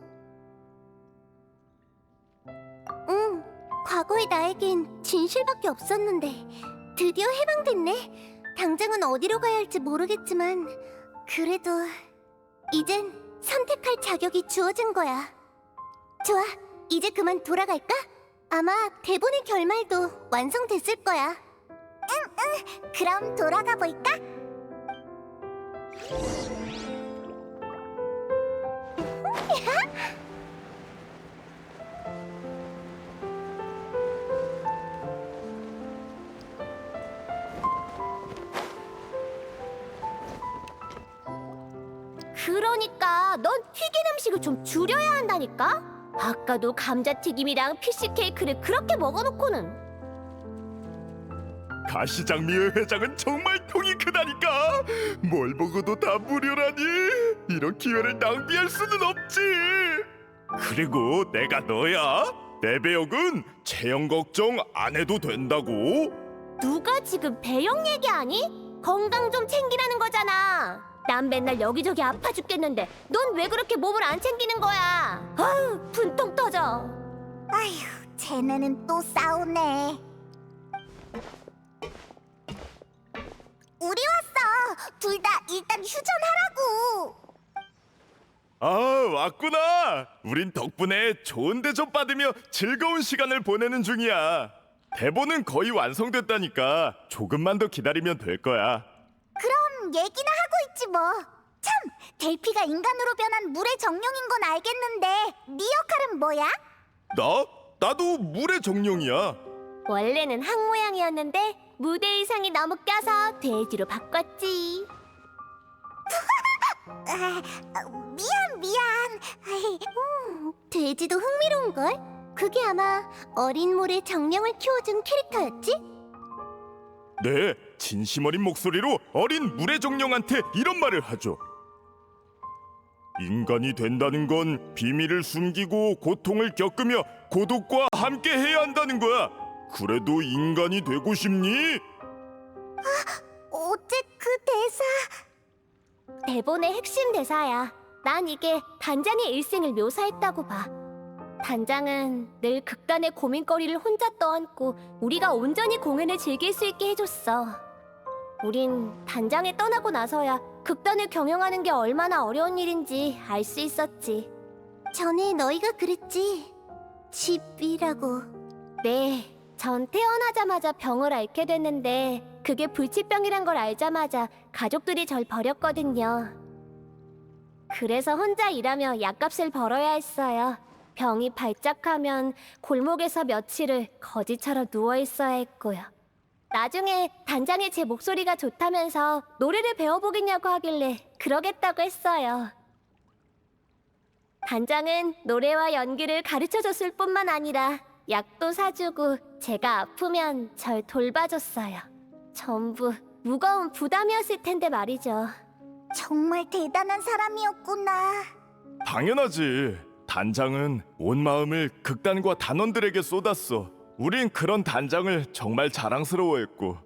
응, 과거의 나에겐 진실밖에 없었는데 드디어 해방됐네. 당장은 어디로 가야 할지 모르겠지만 그래도 이젠 선택할 자격이 주어진 거야. 좋아, 이제 그만 돌아갈까? 아마 대본의 결말도 완성됐을 거야. 응, 그럼 돌아가 볼까? 그러니까 넌 튀긴 음식을 좀 줄여야 한다니까? 아까도 감자튀김이랑 피쉬케이크를 그렇게 먹어놓고는. 가시장미의 회장은 정말 통이 크다니까. 뭘 먹어도 다 무료라니. 이런 기회를 낭비할 수는 없지. 그리고 내가 너야. 내 배역은 체형 걱정 안 해도 된다고. 누가 지금 배영 얘기하니? 건강 좀 챙기라는 거잖아. 난 맨날 여기저기 아파 죽겠는데 넌 왜 그렇게 몸을 안 챙기는 거야? 아유, 분통 터져. 아휴, 쟤네는 또 싸우네. 우리 왔어. 둘 다 일단 휴전하라고. 아, 왔구나. 우린 덕분에 좋은 대접 받으며 즐거운 시간을 보내는 중이야. 대본은 거의 완성됐다니까. 조금만 더 기다리면 될 거야. 그럼 얘기나 하고 있지 뭐. 참, 델피가 인간으로 변한 물의 정령인 건 알겠는데 네 역할은 뭐야? 나도 물의 정령이야. 원래는 항 모양이었는데 무대 의상이 너무 껴서 돼지로 바꿨지. 미안. 돼지도 흥미로운걸? 그게 아마 어린 물의 정령을 키워준 캐릭터였지? 네, 진심 어린 목소리로 어린 물의 정령한테 이런 말을 하죠. 인간이 된다는 건 비밀을 숨기고 고통을 겪으며 고독과 함께 해야 한다는 거야. 그래도 인간이 되고 싶니? 어째 그 대사... 대본의 핵심 대사야. 난 이게 단장의 일생을 묘사했다고 봐. 단장은 늘 극단의 고민거리를 혼자 떠안고 우리가 온전히 공연을 즐길 수 있게 해줬어. 우린 단장에 떠나고 나서야 극단을 경영하는 게 얼마나 어려운 일인지 알 수 있었지. 전에 너희가 그랬지. 집이라고. 네, 전 태어나자마자 병을 앓게 됐는데 그게 불치병이란 걸 알자마자 가족들이 절 버렸거든요. 그래서 혼자 일하며 약값을 벌어야 했어요. 병이 발작하면 골목에서 며칠을 거지처럼 누워 있어야 했고요. 나중에 단장이 제 목소리가 좋다면서 노래를 배워보겠냐고 하길래 그러겠다고 했어요. 단장은 노래와 연기를 가르쳐줬을 뿐만 아니라 약도 사주고 제가 아프면 절 돌봐줬어요. 전부 무거운 부담이었을 텐데 말이죠. 정말 대단한 사람이었구나. 당연하지. 단장은 온 마음을 극단과 단원들에게 쏟았어. 우린 그런 단장을 정말 자랑스러워했고.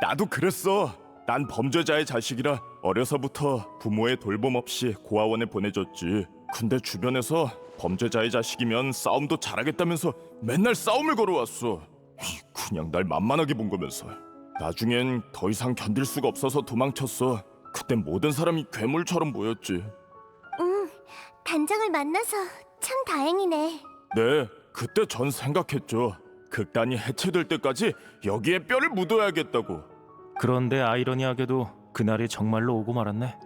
나도 그랬어. 난 범죄자의 자식이라 어려서부터 부모의 돌봄 없이 고아원에 보내졌지. 근데 주변에서 범죄자의 자식이면 싸움도 잘하겠다면서 맨날 싸움을 걸어왔어. 그냥 날 만만하게 본 거면서. 나중엔 더 이상 견딜 수가 없어서 도망쳤어. 그땐 모든 사람이 괴물처럼 보였지. 단장을 만나서 참 다행이네. 네, 그때 전 생각했죠. 극단이 해체될 때까지 여기에 뼈를 묻어야겠다고. 그런데 아이러니하게도 그날이 정말로 오고 말았네.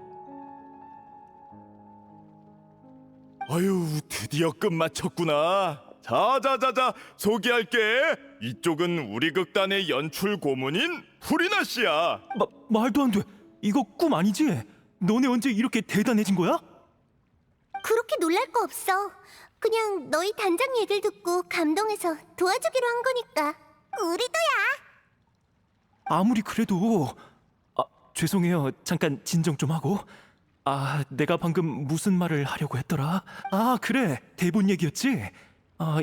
아유, 드디어 끝마쳤구나. 자자자자, 소개할게. 이쪽은 우리 극단의 연출 고문인 후리나 씨야. 말도 안 돼. 이거 꿈 아니지? 너네 언제 이렇게 대단해진 거야? 그렇게 놀랄 거 없어. 그냥 너희 단장 얘기를 듣고 감동해서 도와주기로 한 거니까. 우리도야. 아무리 그래도 죄송해요. 잠깐 진정 좀 하고. 내가 방금 무슨 말을 하려고 했더라? 그래. 대본 얘기였지?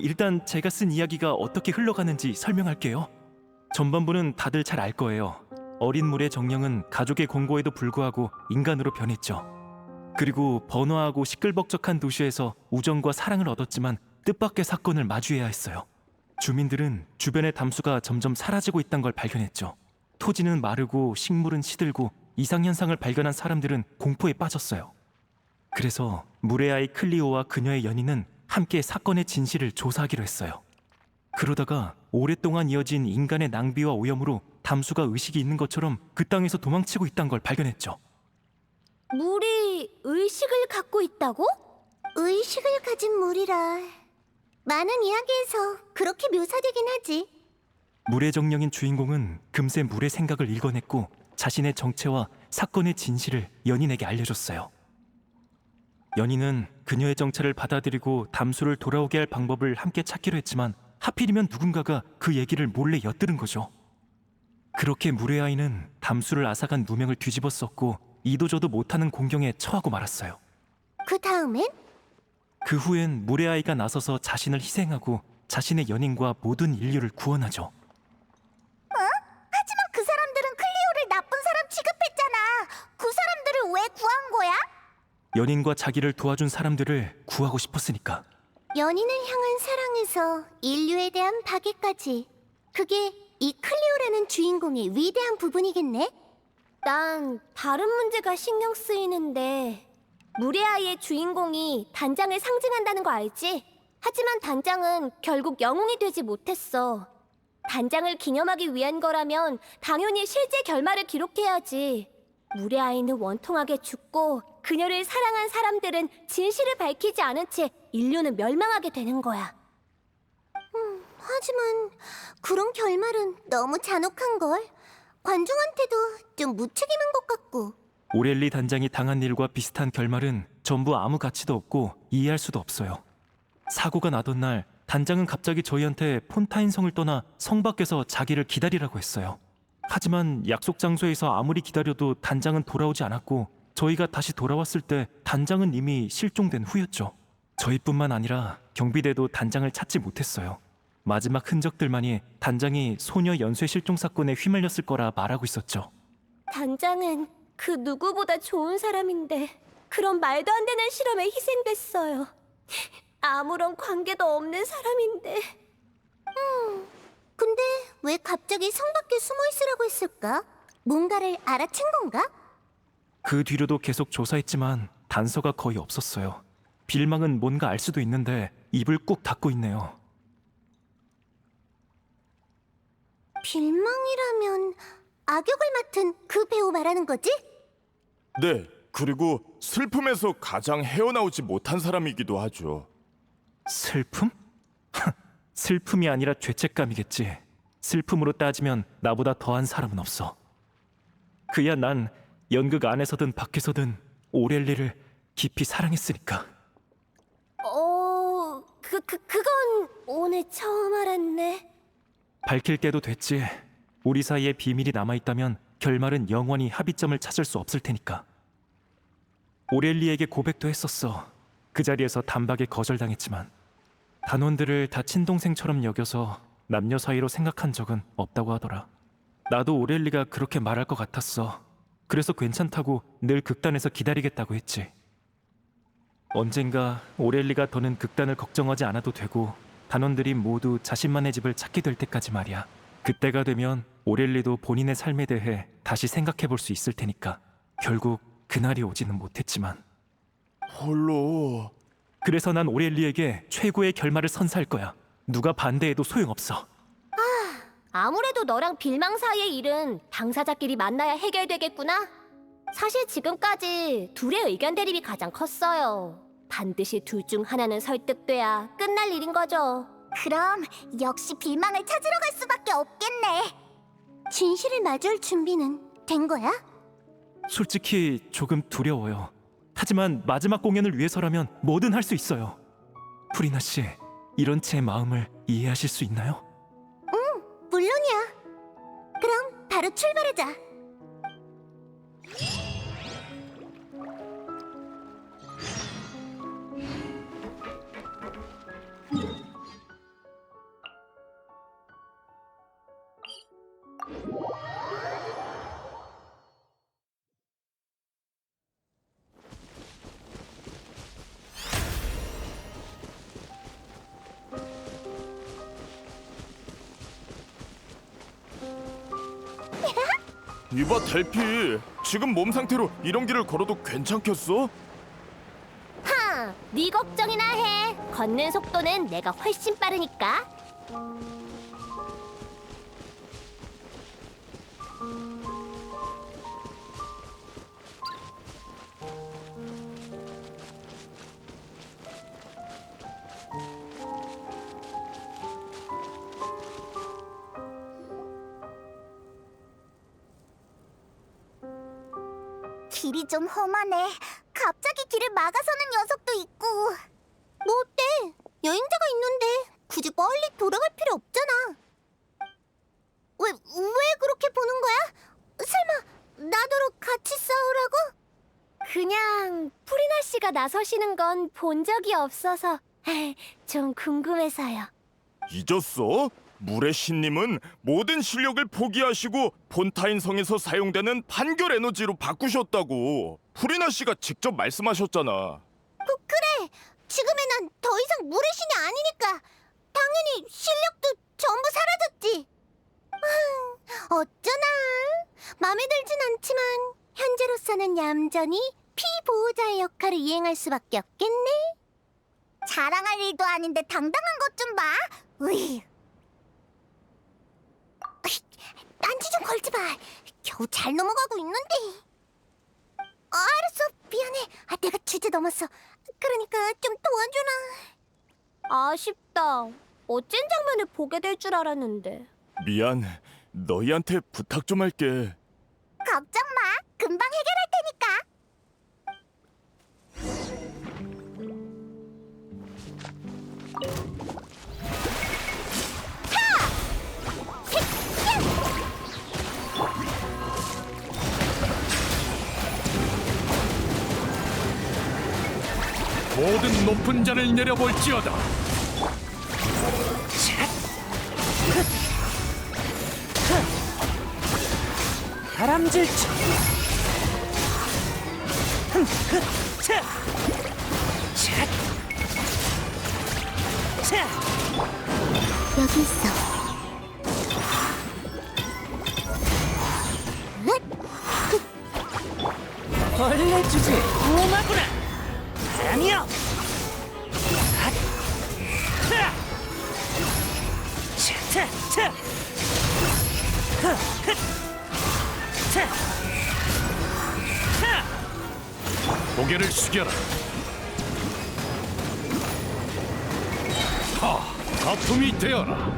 일단 제가 쓴 이야기가 어떻게 흘러가는지 설명할게요. 전반부는 다들 잘 알 거예요. 어린 물의 정령은 가족의 권고에도 불구하고 인간으로 변했죠. 그리고 번화하고 시끌벅적한 도시에서 우정과 사랑을 얻었지만 뜻밖의 사건을 마주해야 했어요. 주민들은 주변의 담수가 점점 사라지고 있다는 걸 발견했죠. 토지는 마르고 식물은 시들고 이상현상을 발견한 사람들은 공포에 빠졌어요. 그래서 물의 아이 클리오와 그녀의 연인은 함께 사건의 진실을 조사하기로 했어요. 그러다가 오랫동안 이어진 인간의 낭비와 오염으로 담수가 의식이 있는 것처럼 그 땅에서 도망치고 있다는 걸 발견했죠. 물이 의식을 갖고 있다고? 의식을 가진 물이라. 많은 이야기에서 그렇게 묘사되긴 하지. 물의 정령인 주인공은 금세 물의 생각을 읽어냈고 자신의 정체와 사건의 진실을 연인에게 알려줬어요. 연인은 그녀의 정체를 받아들이고 담수를 돌아오게 할 방법을 함께 찾기로 했지만 하필이면 누군가가 그 얘기를 몰래 엿들은 거죠. 그렇게 물의 아이는 담수를 앗아간 누명을 뒤집어 썼고 이도저도 못하는 공경에 처하고 말았어요. 그 다음엔? 그 후엔 물의 아이가 나서서 자신을 희생하고 자신의 연인과 모든 인류를 구원하죠. 하지만 그 사람들은 클리오를 나쁜 사람 취급했잖아. 그 사람들을 왜 구한 거야? 연인과 자기를 도와준 사람들을 구하고 싶었으니까. 연인을 향한 사랑에서 인류에 대한 파괴까지. 그게 이 클리오라는 주인공의 위대한 부분이겠네? 난 다른 문제가 신경 쓰이는데 물의 아이의 주인공이 단장을 상징한다는 거 알지? 하지만 단장은 결국 영웅이 되지 못했어. 단장을 기념하기 위한 거라면 당연히 실제 결말을 기록해야지. 물의 아이는 원통하게 죽고 그녀를 사랑한 사람들은 진실을 밝히지 않은 채 인류는 멸망하게 되는 거야. 하지만 그런 결말은 너무 잔혹한걸. 관중한테도 좀 무책임한 것 같고. 오렐리 단장이 당한 일과 비슷한 결말은 전부 아무 가치도 없고 이해할 수도 없어요. 사고가 나던 날 단장은 갑자기 저희한테 폰타인 성을 떠나 성 밖에서 자기를 기다리라고 했어요. 하지만 약속 장소에서 아무리 기다려도 단장은 돌아오지 않았고 저희가 다시 돌아왔을 때 단장은 이미 실종된 후였죠. 저희뿐만 아니라 경비대도 단장을 찾지 못했어요. 마지막 흔적들만이 단장이 소녀 연쇄 실종 사건에 휘말렸을 거라 말하고 있었죠. 단장은 그 누구보다 좋은 사람인데 그런 말도 안 되는 실험에 희생됐어요. 아무런 관계도 없는 사람인데. 근데 왜 갑자기 성 밖에 숨어 있으라고 했을까? 뭔가를 알아챈 건가? 그 뒤로도 계속 조사했지만 단서가 거의 없었어요. 빌망은 뭔가 알 수도 있는데 입을 꾹 닫고 있네요. 빌망이라면 악역을 맡은 그 배우 말하는 거지? 네, 그리고 슬픔에서 가장 헤어나오지 못한 사람이기도 하죠. 슬픔? 슬픔이 아니라 죄책감이겠지. 슬픔으로 따지면 나보다 더한 사람은 없어. 그야 난 연극 안에서든 밖에서든 오렐리를 깊이 사랑했으니까. 그건 오늘 처음 알았네. 밝힐 때도 됐지. 우리 사이에 비밀이 남아있다면 결말은 영원히 합의점을 찾을 수 없을 테니까. 오렐리에게 고백도 했었어. 그 자리에서 단박에 거절당했지만 단원들을 다 친동생처럼 여겨서 남녀 사이로 생각한 적은 없다고 하더라. 나도 오렐리가 그렇게 말할 것 같았어. 그래서 괜찮다고 늘 극단에서 기다리겠다고 했지. 언젠가 오렐리가 더는 극단을 걱정하지 않아도 되고 단원들이 모두 자신만의 집을 찾게 될 때까지 말이야. 그때가 되면 오렐리도 본인의 삶에 대해 다시 생각해 볼 수 있을 테니까. 결국 그날이 오지는 못했지만. 홀로. 그래서 난 오렐리에게 최고의 결말을 선사할 거야. 누가 반대해도 소용없어. 아무래도 너랑 빌망 사이의 일은 당사자끼리 만나야 해결되겠구나. 사실 지금까지 둘의 의견 대립이 가장 컸어요. 반드시 둘 중 하나는 설득돼야 끝날 일인 거죠. 그럼 역시 빌망을 찾으러 갈 수밖에 없겠네. 진실을 마주할 준비는 된 거야? 솔직히 조금 두려워요. 하지만 마지막 공연을 위해서라면 뭐든 할 수 있어요. 프리나 씨, 이런 제 마음을 이해하실 수 있나요? 물론이야. 그럼 바로 출발하자. 이봐 델피, 지금 몸 상태로 이런 길을 걸어도 괜찮겠어? 하, 네 걱정이나 해. 걷는 속도는 내가 훨씬 빠르니까. 길이 좀 험하네. 갑자기 길을 막아서는 녀석도 있고. 뭐 어때? 여행자가 있는데 굳이 멀리 돌아갈 필요 없잖아. 왜 그렇게 보는 거야? 설마 나더러 같이 싸우라고? 그냥 프리나 씨가 나서시는 건 본 적이 없어서 좀 궁금해서요. 잊었어? 물의 신님은 모든 실력을 포기하시고 폰타인 성에서 사용되는 판결 에너지로 바꾸셨다고 프리나 씨가 직접 말씀하셨잖아. 그래. 지금의 난 더 이상 물의 신이 아니니까 당연히 실력도 전부 사라졌지. 어쩌나 마음에 들진 않지만 현재로서는 얌전히 피보호자의 역할을 이행할 수밖에 없겠네. 자랑할 일도 아닌데 당당한 것 좀 봐. 으이. 딴지 좀 걸지 마. 겨우 잘 넘어가고 있는데. 알았어. 미안해. 내가 주제 넘었어. 그러니까 좀 도와주라. 아쉽다. 어쩐 장면을 보게 될 줄 알았는데. 미안, 너희한테 부탁 좀 할게. 걱정 마. 금방 해결할 테니까. 모든 높은 자를 내려볼지어다. 다람쥐처럼 여기 있어. 벌레 주제 고마구나. 바람이여. 고개를 숙여라. 거품이 되어라.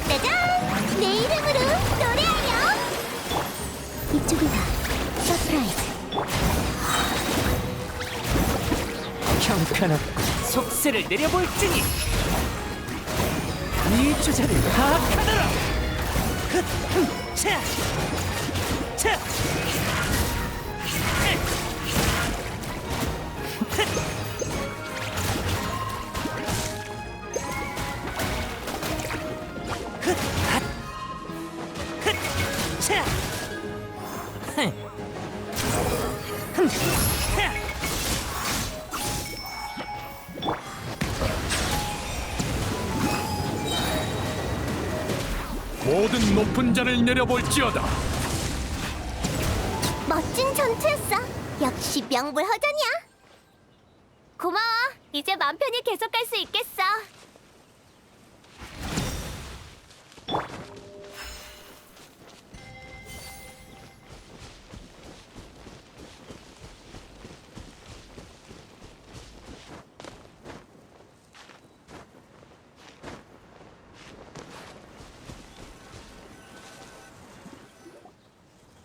짜잔! 내 이름으로 노래하렴! 이쪽이다. 서프라이즈. 경쾌한 속세를 내려볼지니 이 주자를 파악하더라. 차! 모든 높은 잔을 내려볼지어다. 멋진 전투였어. 역시 명불허전이야. 고마워. 이제 맘 편히 계속할 수 있겠어.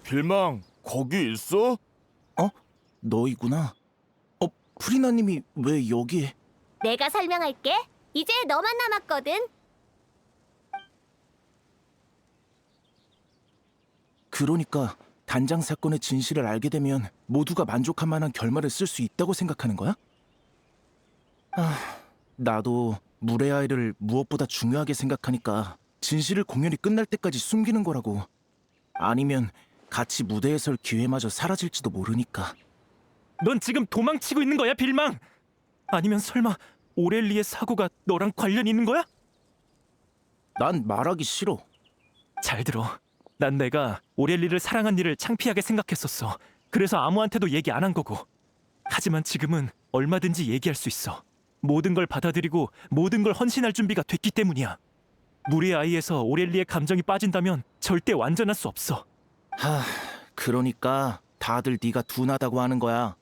빌망, 거기 있어? 너희구나. 프리나님이 왜 여기? 내가 설명할게. 이제 너만 남았거든. 그러니까 단장 사건의 진실을 알게 되면 모두가 만족할 만한 결말을 쓸 수 있다고 생각하는 거야? 나도 물의 아이를 무엇보다 중요하게 생각하니까 진실을 공연이 끝날 때까지 숨기는 거라고. 아니면 같이 무대에 설 기회마저 사라질지도 모르니까. 넌 지금 도망치고 있는 거야, 빌망? 아니면 설마 오렐리의 사고가 너랑 관련 있는 거야? 난 말하기 싫어. 잘 들어. 난 내가 오렐리를 사랑한 일을 창피하게 생각했었어. 그래서 아무한테도 얘기 안 한 거고. 하지만 지금은 얼마든지 얘기할 수 있어. 모든 걸 받아들이고 모든 걸 헌신할 준비가 됐기 때문이야. 물의 아이에서 오렐리의 감정이 빠진다면 절대 완전할 수 없어. 그러니까 다들 네가 둔하다고 하는 거야.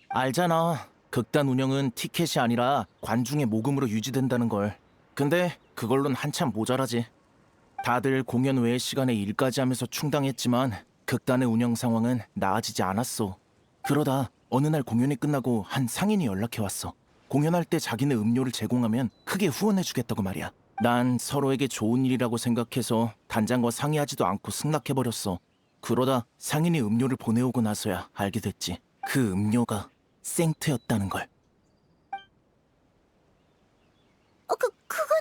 알잖아. 극단 운영은 티켓이 아니라 관중의 모금으로 유지된다는 걸. 근데 그걸론 한참 모자라지. 다들 공연 외의 시간에 일까지 하면서 충당했지만 극단의 운영 상황은 나아지지 않았어. 그러다 어느 날 공연이 끝나고 한 상인이 연락해왔어. 공연할 때 자기네 음료를 제공하면 크게 후원해주겠다고 말이야. 난 서로에게 좋은 일이라고 생각해서 단장과 상의하지도 않고 승낙해버렸어. 그러다 상인이 음료를 보내오고 나서야 알게 됐지. 그 음료가 생트였다는 걸. 그건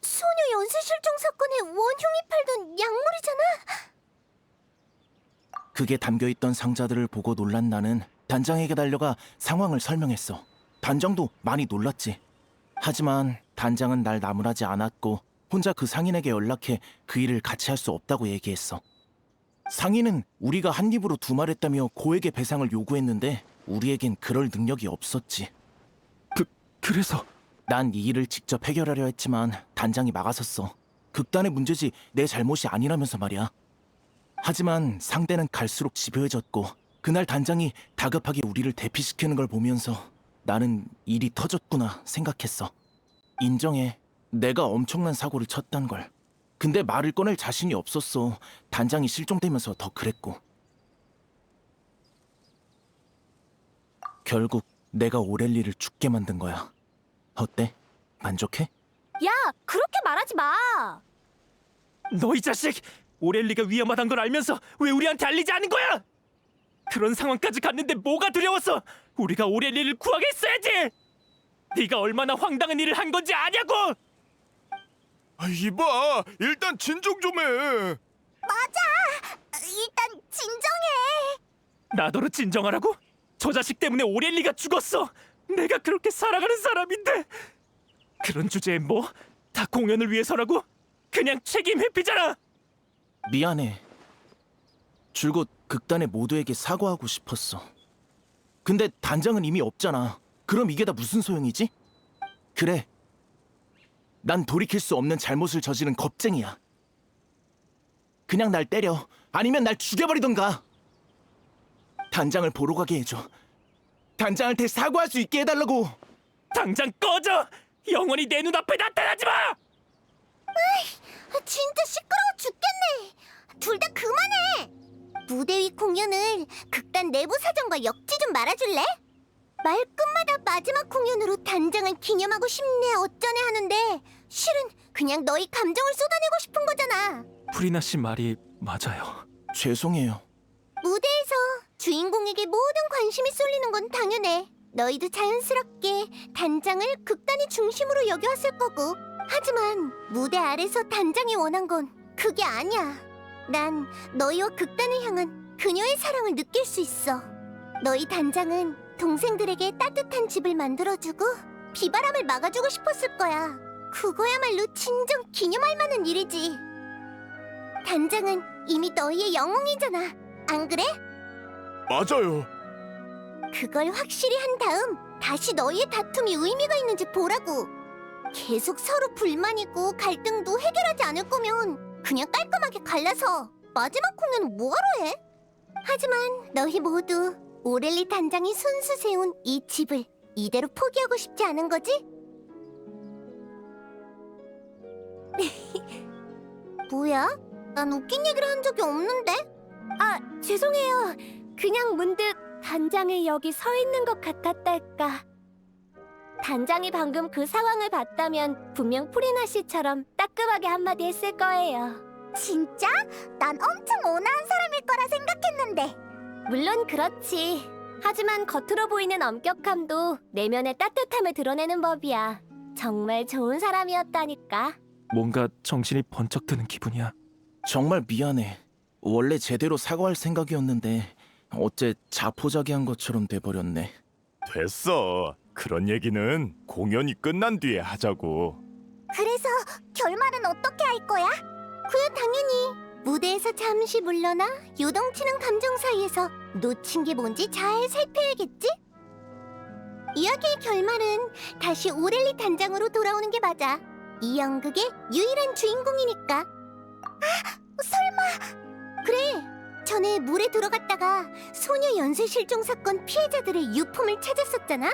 소녀 연쇄실종 사건의 원흉이 팔던 약물이잖아. 그게 담겨있던 상자들을 보고 놀란 나는 단장에게 달려가 상황을 설명했어. 단장도 많이 놀랐지. 하지만 단장은 날 나무라지 않았고 혼자 그 상인에게 연락해 그 일을 같이 할 수 없다고 얘기했어. 상인은 우리가 한 입으로 두말했다며 고액의 배상을 요구했는데 우리에겐 그럴 능력이 없었지. 그래서 난 이 일을 직접 해결하려 했지만 단장이 막아섰어. 극단의 문제지 내 잘못이 아니라면서 말이야. 하지만 상대는 갈수록 집요해졌고 그날 단장이 다급하게 우리를 대피시키는 걸 보면서 나는 일이 터졌구나 생각했어. 인정해. 내가 엄청난 사고를 쳤단 걸. 근데 말을 꺼낼 자신이 없었어. 단장이 실종되면서 더 그랬고. 결국 내가 오렐리를 죽게 만든 거야. 어때? 만족해? 야, 그렇게 말하지 마. 너 이 자식! 오렐리가 위험하단 걸 알면서 왜 우리한테 알리지 않은 거야? 그런 상황까지 갔는데 뭐가 두려웠어? 우리가 오렐리를 구하게 했어야지! 네가 얼마나 황당한 일을 한 건지 아냐고! 이봐, 일단 진정 좀 해. 일단 진정해. 나더러 진정하라고? 저 자식 때문에 오렐리가 죽었어! 내가 그렇게 살아가는 사람인데! 그런 주제에 뭐? 다 공연을 위해서라고? 그냥 책임 회피잖아! 미안해. 줄곧 극단의 모두에게 사과하고 싶었어. 근데 단장은 이미 없잖아. 그럼 이게 다 무슨 소용이지? 그래. 난 돌이킬 수 없는 잘못을 저지른 겁쟁이야. 그냥 날 때려. 아니면 날 죽여버리던가. 단장을 보러 가게 해줘. 단장한테 사과할 수 있게 해달라고. 당장 꺼져! 영원히 내 눈앞에 나타나지 마! 진짜 시끄러워 죽겠네. 둘 다 그만해. 무대 위 공연을 극단 내부 사정과 엮지 좀 말아줄래? 말끝마다 마지막 공연으로 단장을 기념하고 싶네 어쩌네 하는데 실은 그냥 너희 감정을 쏟아내고 싶은 거잖아. 프리나 씨 말이 맞아요. 죄송해요. 무대에서 주인공에게 모든 관심이 쏠리는 건 당연해. 너희도 자연스럽게 단장을 극단의 중심으로 여겨왔을 거고. 하지만 무대 아래서 단장이 원한 건 그게 아니야. 난 너희와 극단을 향한 그녀의 사랑을 느낄 수 있어. 너희 단장은 동생들에게 따뜻한 집을 만들어주고 비바람을 막아주고 싶었을 거야. 그거야말로 진정 기념할 만한 일이지. 단장은 이미 너희의 영웅이잖아. 안 그래? 맞아요. 그걸 확실히 한 다음 다시 너희의 다툼이 의미가 있는지 보라고. 계속 서로 불만이고 갈등도 해결하지 않을 거면 그냥 깔끔하게 갈라서 마지막 공연은 뭐하러 해? 하지만 너희 모두 오렐리 단장이 손수 세운 이 집을 이대로 포기하고 싶지 않은 거지? 뭐야? 난 웃긴 얘기를 한 적이 없는데? 아, 죄송해요. 그냥 문득 단장이 여기 서 있는 것 같았달까. 단장이 방금 그 상황을 봤다면 분명 프리나 씨처럼 따끔하게 한마디 했을 거예요. 진짜? 난 엄청 온화한 사람일 거라 생각했는데. 물론 그렇지. 하지만 겉으로 보이는 엄격함도 내면의 따뜻함을 드러내는 법이야. 정말 좋은 사람이었다니까. 뭔가 정신이 번쩍 드는 기분이야. 정말 미안해. 원래 제대로 사과할 생각이었는데 어째 자포자기한 것처럼 돼버렸네. 됐어. 그런 얘기는 공연이 끝난 뒤에 하자고. 그래서 결말은 어떻게 할 거야? 그야 당연히 무대에서 잠시 물러나 요동치는 감정 사이에서 놓친 게 뭔지 잘 살펴야겠지? 이야기의 결말은 다시 오렐리 단장으로 돌아오는 게 맞아. 이 연극의 유일한 주인공이니까. 아, 설마. 그래, 전에 물에 들어갔다가 소녀 연쇄 실종 사건 피해자들의 유품을 찾았었잖아.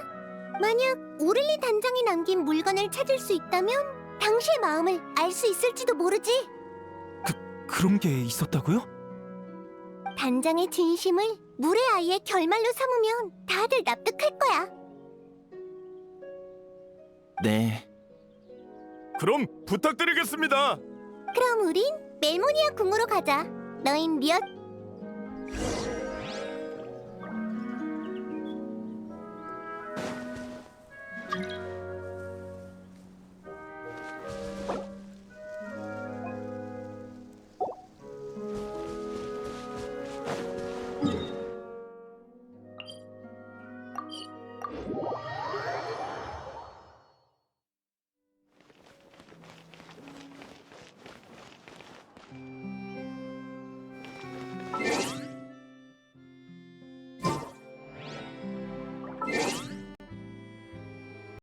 만약 오렐리 단장이 남긴 물건을 찾을 수 있다면 당시의 마음을 알 수 있을지도 모르지. 그런 게 있었다고요? 단장의 진심을 물의 아이의 결말로 삼으면 다들 납득할 거야. 네. 그럼 부탁드리겠습니다. 그럼 우린 멜모니아 궁으로 가자. 너흰 몇?